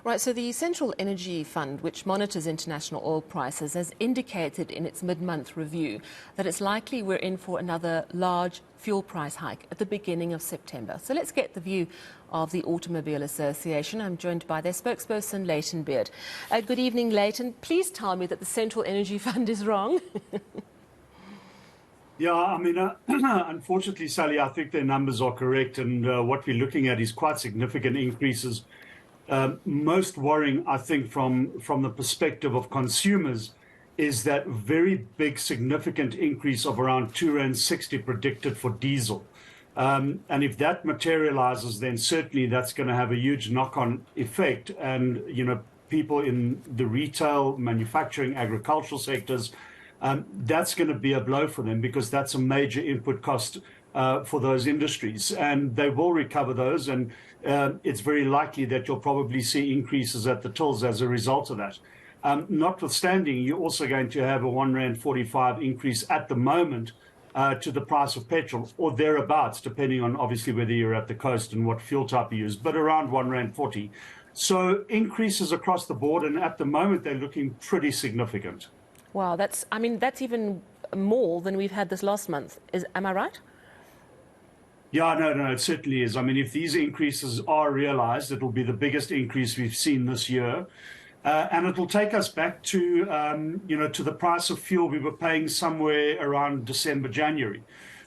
Right, so the Central Energy Fund, which monitors international oil prices, has indicated in its mid-month review that it's likely we're in for another large fuel price hike at the beginning of September. So let's get the view of the Automobile Association. I'm joined by their spokesperson, Layton Beard. Good evening, Layton. Please tell me that the Central Energy Fund is wrong. Yeah, I mean, unfortunately, Sally, I think their numbers are correct, and what we're looking at is quite significant increases. Most worrying, I think, from the perspective of consumers, is that very big, significant increase of around R2.60 predicted for diesel. And if that materializes, then certainly that's going to have a huge knock-on effect. And, you know, people in the retail, manufacturing, agricultural sectors, that's going to be a blow for them because that's a major input cost for those industries, and they will recover those, and it's very likely that you'll probably see increases at the tills as a result of that. Notwithstanding, you're also going to have a R1.45 increase at the moment to the price of petrol, or thereabouts, depending on obviously whether you're at the coast and what fuel type you use, but around R1.40. So increases across the board, and at the moment they're looking pretty significant. Wow, that's even more than we've had this last month. Am I right? Yeah, no, it certainly is. I mean, if these increases are realized, it'll be the biggest increase we've seen this year. And it'll take us back to, to the price of fuel we were paying somewhere around December, January.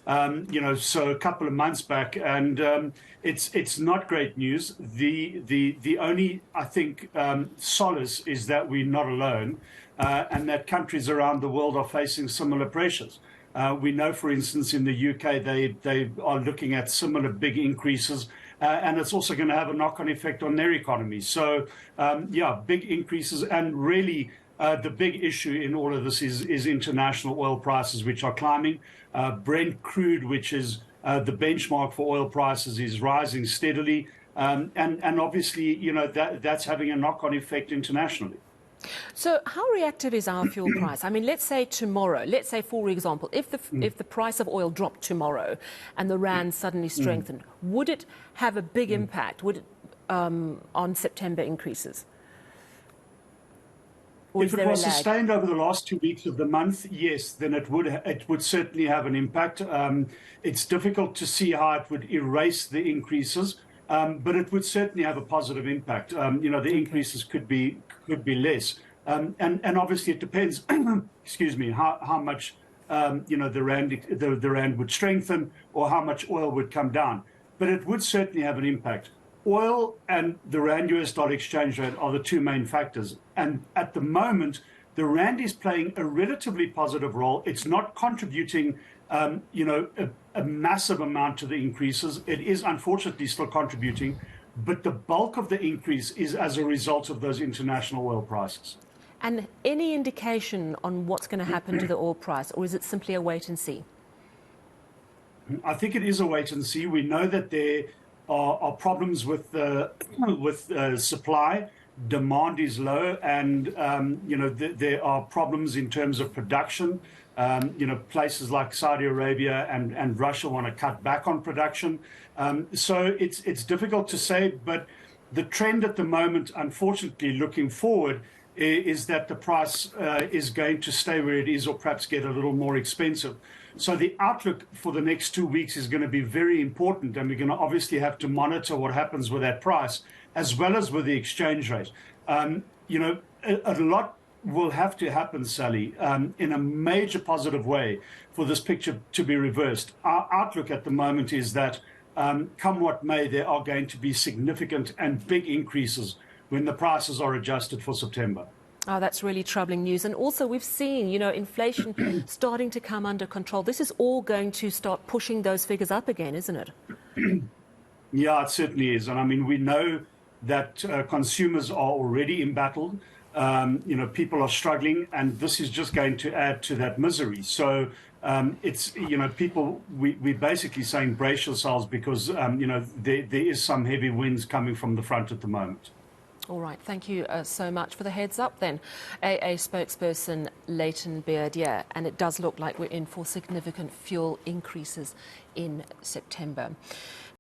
So a couple of months back, and it's not great news. The only, I think, solace is that we're not alone, and that countries around the world are facing similar pressures. We know, for instance, in the UK, they are looking at similar big increases, and it's also going to have a knock-on effect on their economy. So, big increases, and really the big issue in all of this is international oil prices, which are climbing. Brent crude, which is the benchmark for oil prices, is rising steadily, and obviously, that's having a knock-on effect internationally. So how reactive is our fuel price? I mean, let's say tomorrow, for example, if the price of oil dropped tomorrow and the rand suddenly strengthened, would it have a big impact? Would it on September increases? Or if it was sustained over the last 2 weeks of the month, yes, then it would certainly have an impact. It's difficult to see how it would erase the increases, but it would certainly have a positive impact. The increases could be less, and obviously it depends. Excuse me, how much the rand would strengthen, or how much oil would come down. But it would certainly have an impact. Oil and the rand-US dollar exchange rate are the two main factors, and at the moment the rand is playing a relatively positive role. It's not contributing a massive amount to the increases. It is unfortunately still contributing, but the bulk of the increase is as a result of those international oil prices. And any indication on what's going to happen to the oil price, or is it simply a wait and see? I think it is a wait and see. We know that there are problems with supply. Demand is low, and there are problems in terms of production. Places like Saudi Arabia and Russia want to cut back on production. So it's difficult to say, but the trend at the moment, unfortunately, looking forward, is that the price is going to stay where it is, or perhaps get a little more expensive. So the outlook for the next 2 weeks is going to be very important, and we're going to obviously have to monitor what happens with that price, as well as with the exchange rate. A lot will have to happen, Sally, in a major positive way for this picture to be reversed. Our outlook at the moment is that, come what may, there are going to be significant and big increases when the prices are adjusted for September. Oh, that's really troubling news. And also we've seen, inflation starting to come under control. This is all going to start pushing those figures up again, isn't it? Yeah, it certainly is. And I mean, we know that consumers are already embattled. People are struggling, and this is just going to add to that misery. So it's, people, we're basically saying brace yourselves, because, there is some heavy winds coming from the front at the moment. All right, thank you so much for the heads up then. AA spokesperson Layton Beard, yeah, and it does look like we're in for significant fuel increases in September.